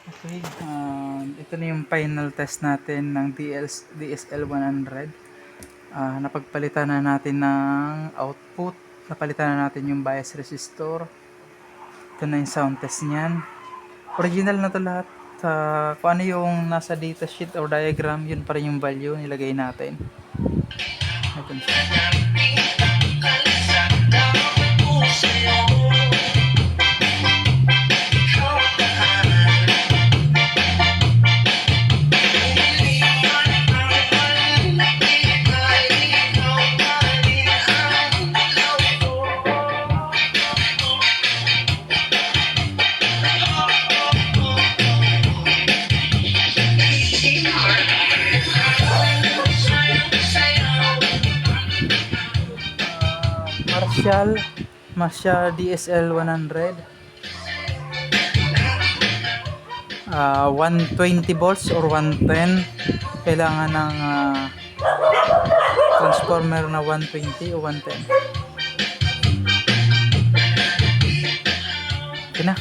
Okay, ito na yung final test natin ng DSL-100. Napagpalitan na natin ng output, napalitan na natin yung bias resistor. Ito na yung sound test niyan. Original na to lahat. Kung ano yung nasa data sheet or diagram, yun pa rin yung value nilagay natin. Ito na siya. Marshall DSL-100, 120 volts or 110. Kailangan ng transformer na 120 o 110. Okay na.